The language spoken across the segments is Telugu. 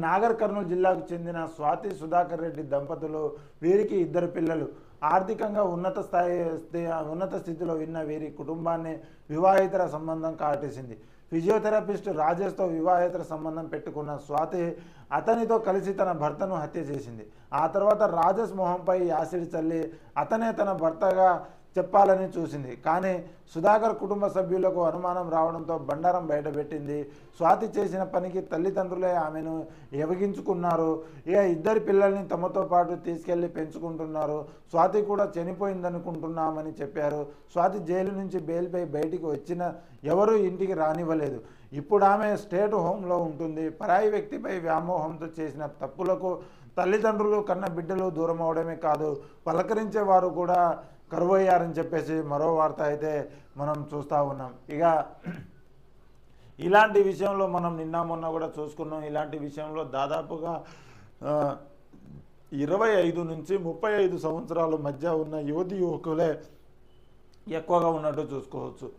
నాగర్ కర్నూలు జిల్లాకు చెందిన స్వాతి సుధాకర్ రెడ్డి దంపతులు, వీరికి 2 పిల్లలు. ఆర్థికంగా ఉన్నత స్థితిలో ఉన్న వీరి కుటుంబాన్ని వివాహేతర సంబంధం కాటేసింది. ఫిజియోథెరపిస్ట్ రాజేష్తో వివాహేతర సంబంధం పెట్టుకున్న స్వాతి అతనితో కలిసి తన భర్తను హత్య చేసింది. ఆ తర్వాత రాజేష్ మొహంపై యాసిడ్ చల్లి అతనే తన భర్తగా చెప్పాలని చూసింది. కానీ సుధాకర్ కుటుంబ సభ్యులకు అనుమానం రావడంతో బండారం బయటపెట్టింది. స్వాతి చేసిన పనికి తల్లిదండ్రులే ఆమెను ఎవగించుకున్నారు. ఇక 2 పిల్లల్ని తమతో పాటు తీసుకెళ్లి పెంచుకుంటున్నారు. స్వాతి కూడా చనిపోయిందనుకుంటున్నామని చెప్పారు. స్వాతి జైలు నుంచి బెయిల్పై బయటికి వచ్చిన ఎవరూ ఇంటికి రానివ్వలేదు. ఇప్పుడు ఆమె స్టేట్ హోంలో ఉంటుంది. పరాయి వ్యక్తిపై వ్యామోహంతో చేసిన తప్పులకు తల్లిదండ్రులు, కన్న బిడ్డలు దూరం అవడమే కాదు, పలకరించే వారు కూడా కరువయ్యారని చెప్పేసి మరో వార్త అయితే మనం చూస్తూ ఉన్నాం. ఇక ఇలాంటి విషయంలో మనం నిన్న మొన్న కూడా చూసుకున్నాం. ఇలాంటి విషయంలో దాదాపుగా 25 నుంచి 35 సంవత్సరాల మధ్య ఉన్న యువకులే ఎక్కువగా ఉన్నట్టు చూసుకోవచ్చు.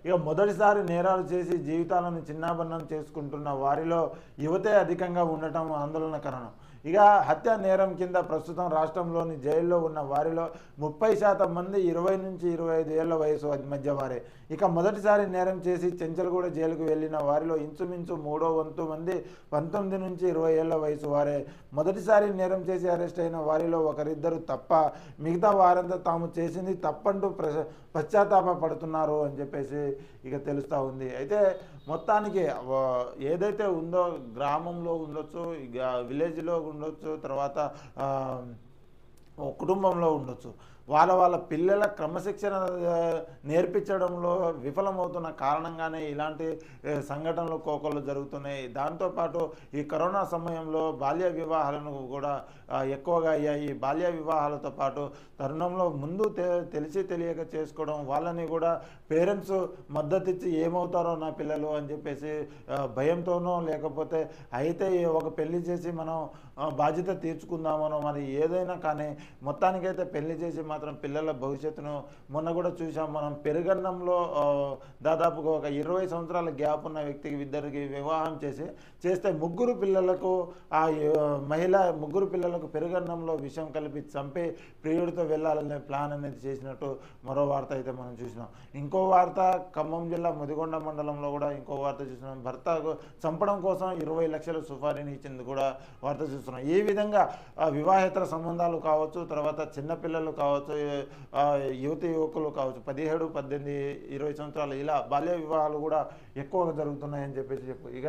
ఇక మొదటిసారి నేరాలు చేసి జీవితాలను చిన్నాభిన్నం చేసుకుంటున్న వారిలో యువతే అధికంగా ఉండటం ఆందోళనకరం. ఇక హత్య నేరం కింద ప్రస్తుతం రాష్ట్రంలోని జైల్లో ఉన్న వారిలో 30% మంది 20 నుంచి 25 ఏళ్ల వయసు మధ్య వారే. ఇక మొదటిసారి నేరం చేసి చెంచల్గూడ జైలుకు వెళ్లిన వారిలో ఇంచుమించు 3వ వంతు మంది 19 నుంచి 20 ఏళ్ల వయసు వారే. మొదటిసారి నేరం చేసి అరెస్ట్ అయిన వారిలో ఒకరిద్దరు తప్ప మిగతా వారంతా తాము చేసింది తప్పంటూ పశ్చాత్తాప పడుతున్నారు అని చెప్పేసి ఇక తెలుస్తూ ఉంది. అయితే మొత్తానికి ఏదైతే ఉందో గ్రామంలో ఉండొచ్చు, ఇక విలేజ్లో ఉండొచ్చు, తర్వాత కుటుంబంలో ఉండొచ్చు, వాళ్ళ పిల్లల క్రమశిక్షణ నేర్పించడంలో విఫలమవుతున్న కారణంగానే ఇలాంటి సంఘటనలు కోకొల్లు జరుగుతున్నాయి. దాంతోపాటు ఈ కరోనా సమయంలో బాల్య వివాహాలను కూడా ఎక్కువగా అయ్యాయి. బాల్య వివాహాలతో పాటు తరుణంలో ముందు తెలిసి తెలియక చేసుకోవడం, వాళ్ళని కూడా పేరెంట్స్ మద్దతు ఇచ్చి ఏమవుతారో నా పిల్లలు అని చెప్పేసి భయంతోనో, లేకపోతే అయితే ఒక పెళ్లి చేసి మనం బాధ్యత తీర్చుకుందామనో, మరి ఏదైనా కానీ మొత్తానికైతే పెళ్లి చేసి మాత్రం పిల్లల భవిష్యత్తును మొన్న కూడా చూసాం మనం. పెరుగన్నంలో దాదాపుగా ఒక 20 సంవత్సరాల గ్యాప్ ఉన్న వ్యక్తికి 2కి వివాహం చేస్తే ముగ్గురు పిల్లలకు పెరుగన్నంలో విషం కలిపి చంపి ప్రియుడితో వెళ్ళాలనే ప్లాన్ అనేది చేసినట్టు మరో వార్త అయితే మనం చూసినాం. ఇంకో వార్త ఖమ్మం జిల్లా ముదిగొండ మండలంలో కూడా ఇంకో వార్త చూసినాం. భర్త చంపడం కోసం 20 లక్షల సుపారీని ఇచ్చింది కూడా వార్త చూస్తున్నాం. ఈ విధంగా వివాహేతర సంబంధాలు కావచ్చు, తర్వాత చిన్నపిల్లలు కావచ్చు, యువకులు కావచ్చు, 17, 18, 20 సంవత్సరాలు ఇలా బాల్య వివాహాలు కూడా ఎక్కువగా జరుగుతున్నాయని చెప్పేసి ఇక